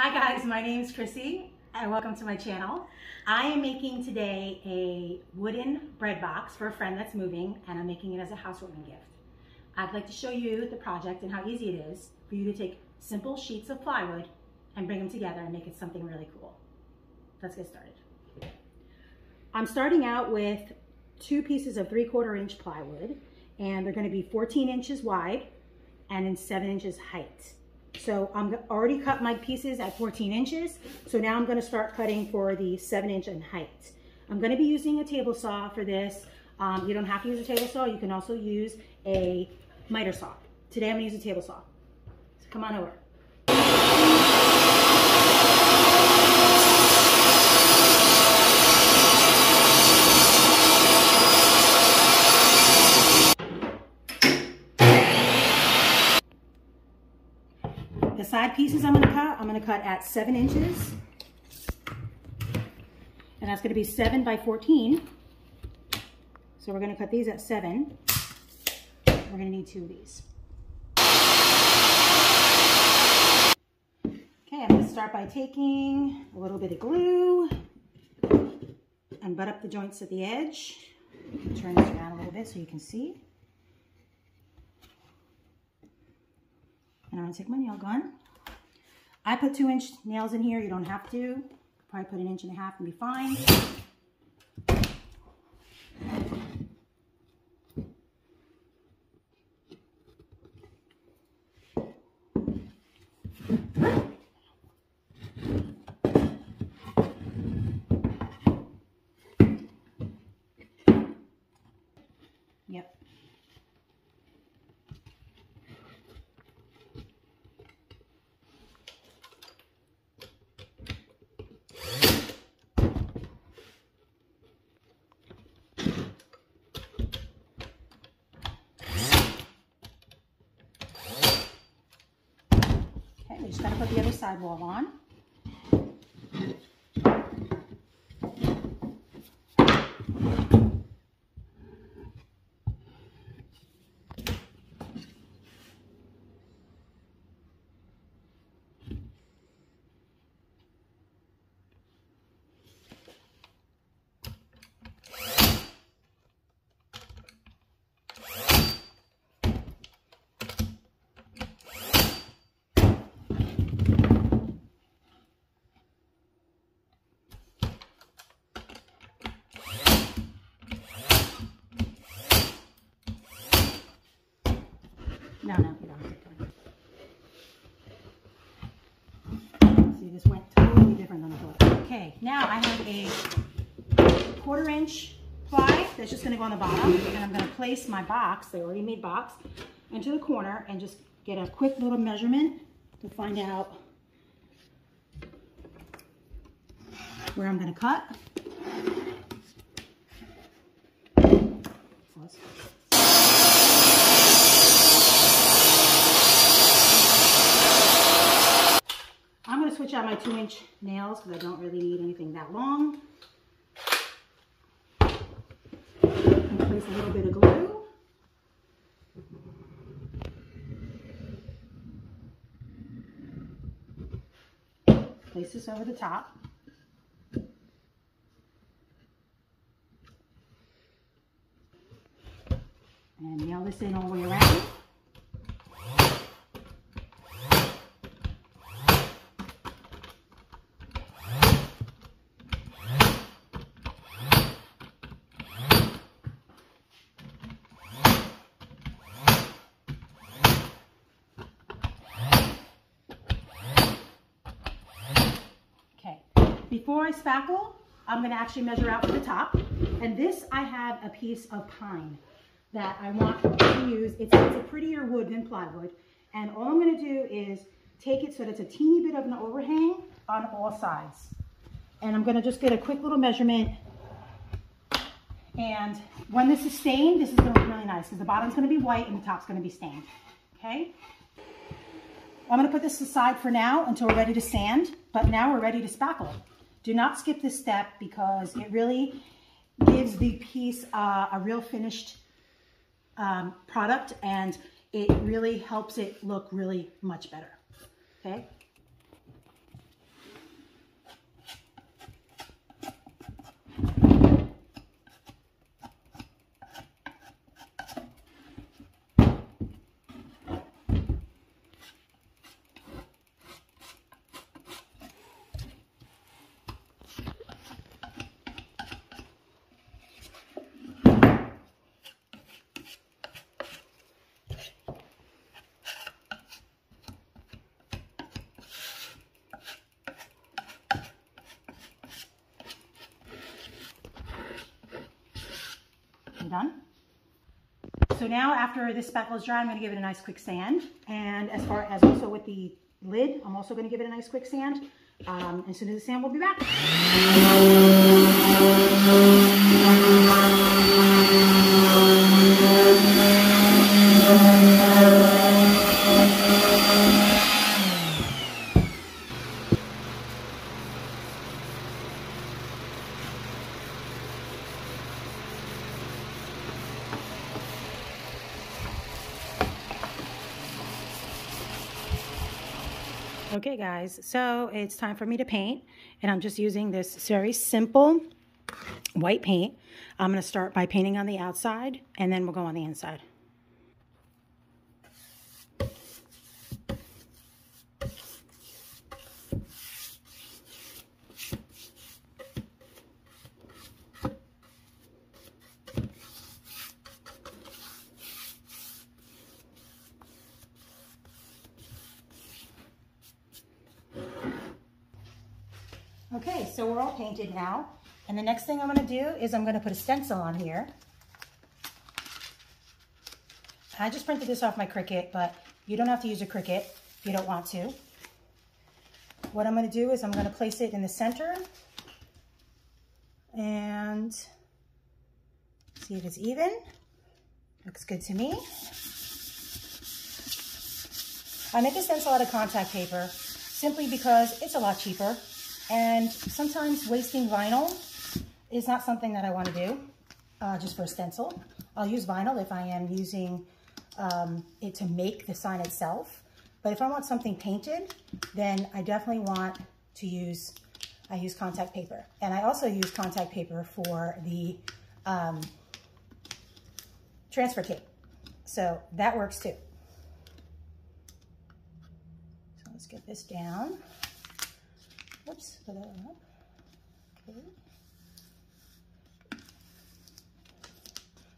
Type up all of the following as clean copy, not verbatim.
Hi guys, my name is Chrissy and welcome to my channel. I am making today a wooden bread box for a friend that's moving, and I'm making it as a housewarming gift. I'd like to show you the project and how easy it is for you to take simple sheets of plywood and bring them together and make it something really cool. Let's get started. I'm starting out with 2 pieces of 3/4 inch plywood, and they're going to be 14 inches wide and in 7 inches height. So I'm already cut my pieces at 14 inches. So now I'm going to start cutting for the 7 inch in height. I'm going to be using a table saw for this. You don't have to use a table saw. You can also use a miter saw. Today I'm going to use a table saw. So come on over. The side pieces I'm going to cut at 7 inches, and that's going to be 7 by 14. So we're going to cut these at 7. We're going to need 2 of these. Okay, I'm going to start by taking a little bit of glue and butt up the joints at the edge. Turn this around a little bit so you can see. And I'm going to take my nail gun. I put 2-inch nails in here. You don't have to. Probably put 1.5 inches and be fine. Yep. We just got to put the other side wall on. No, you don't have to. See, this went totally different than I thought. Okay, now I have a 1/4 inch ply that's just going to go on the bottom, and I'm going to place my box, the already made box, into the corner and just get a quick little measurement to find out where I'm going to cut. I'm going to switch out my 2-inch nails because I don't really need anything that long. And place a little bit of glue. Place this over the top. And nail this in all the way around. Before I spackle, I'm going to actually measure out for the top. And this, I have a piece of pine that I want to use. It's a prettier wood than plywood. And all I'm going to do is take it so that it's a teeny bit of an overhang on all sides. And I'm going to just get a quick little measurement. And when this is stained, this is going to look really nice because the bottom's going to be white and the top's going to be stained. Okay? I'm going to put this aside for now until we're ready to sand. But now we're ready to spackle. Do not skip this step because it really gives the piece a real finished product, and it really helps it look really much better. Okay. partially done. So now after this spackle is dry, I'm going to give it a nice quick sand. And as far as also with the lid, I'm also going to give it a nice quick sand. As soon as the sand, we'll be back. Okay guys, so it's time for me to paint, and I'm just using this very simple white paint. I'm going to start by painting on the outside, and then we'll go on the inside. Okay, so we're all painted now, and the next thing I'm going to do is I'm going to put a stencil on here. I just printed this off my Cricut, but you don't have to use a Cricut if you don't want to. What I'm going to do is I'm going to place it in the center and see if it's even. Looks good to me. I make a stencil out of contact paper simply because it's a lot cheaper. And sometimes wasting vinyl is not something that I want to do just for a stencil. I'll use vinyl if I am using it to make the sign itself. But if I want something painted, then I definitely want to use contact paper. And I also use contact paper for the transfer tape. So that works too. So let's get this down. Whoops, put that up. Okay.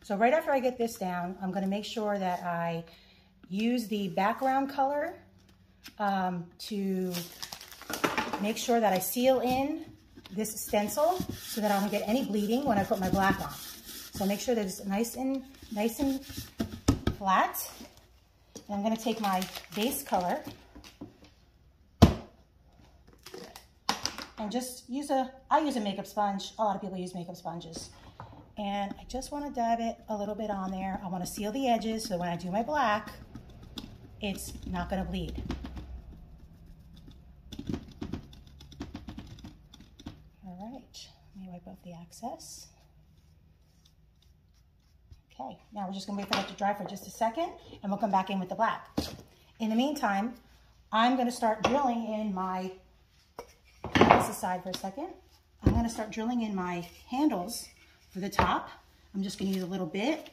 So right after I get this down, I'm going to make sure that I use the background color to make sure that I seal in this stencil so that I don't get any bleeding when I put my black on. So make sure that it's nice and flat. And I'm going to take my base color and just I use a makeup sponge. A lot of people use makeup sponges. And I just want to dab it a little bit on there. I want to seal the edges so when I do my black, it's not going to bleed. All right, let me wipe off the excess. Okay, now we're just going to wait for that to dry for just a second, and we'll come back in with the black. In the meantime, I'm going to start drilling in my this aside for a second. I'm going to start drilling in my handles for the top. I'm just going to use a little bit.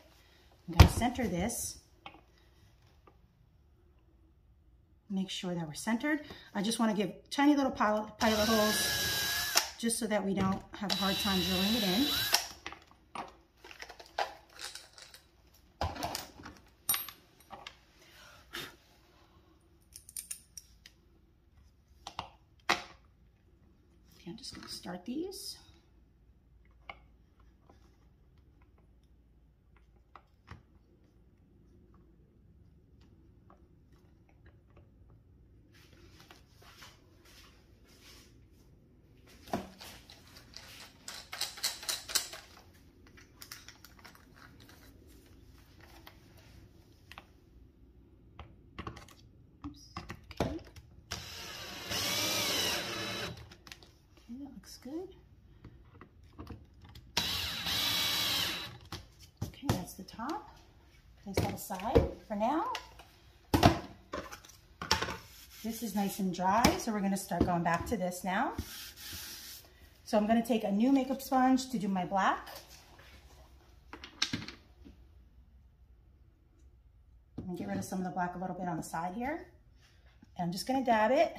I'm going to center this. Make sure that we're centered. I just want to give tiny little pilot holes just so that we don't have a hard time drilling it in. I'm just going to start these. Good. Okay, that's the top. Place that aside for now. This is nice and dry, so we're going to start going back to this now. So I'm going to take a new makeup sponge to do my black. And get rid of some of the black a little bit on the side here. And I'm just going to dab it.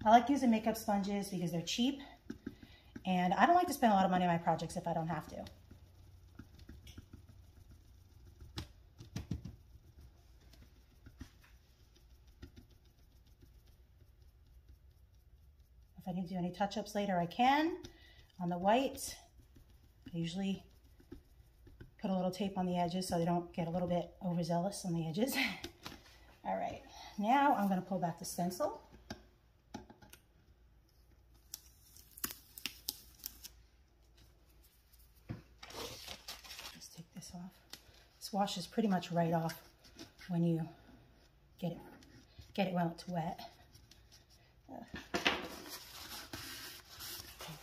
I like using makeup sponges because they're cheap, and I don't like to spend a lot of money on my projects if I don't have to. I need to do any touch-ups later, I can. On the white, I usually put a little tape on the edges so they don't get a little bit overzealous on the edges. All right, now I'm going to pull back the stencil. Just take this off. This washes pretty much right off when you get it while it's wet. Okay,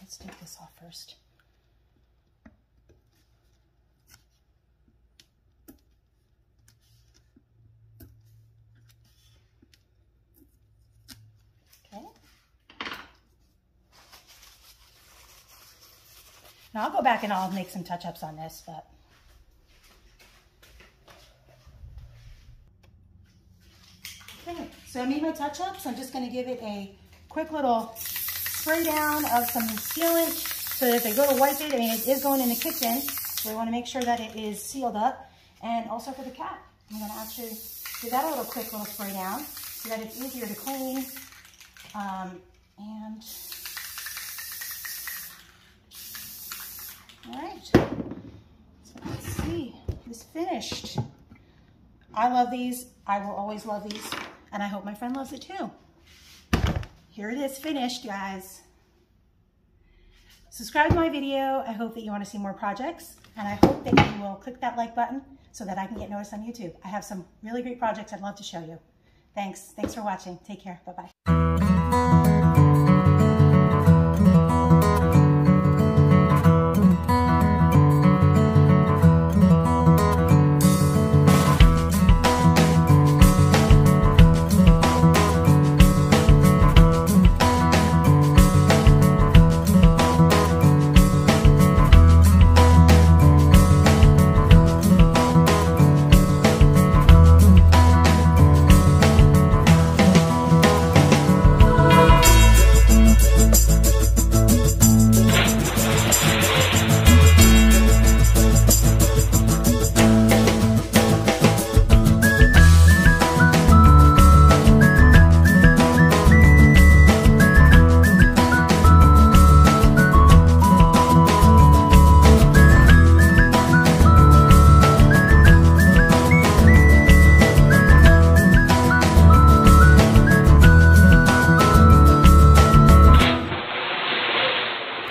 let's take this off first. Okay. Now I'll go back and I'll make some touch-ups on this, but okay, so I made my touch-ups. I'm just going to give it a quick little spray down of some sealant so that if they go to wipe it, I mean, it is going in the kitchen, so we want to make sure that it is sealed up. And also for the cap, I'm going to actually give that a little quick little spray down so that it's easier to clean. And all right, so let's see, it's finished. I love these. I will always love these, and I hope my friend loves it too. Here it is finished, guys. Subscribe to my video. I hope that you want to see more projects, and I hope that you will click that like button so that I can get noticed on YouTube. I have some really great projects I'd love to show you. Thanks for watching. Take care. Bye-bye.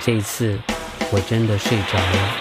这一次我真的睡着了。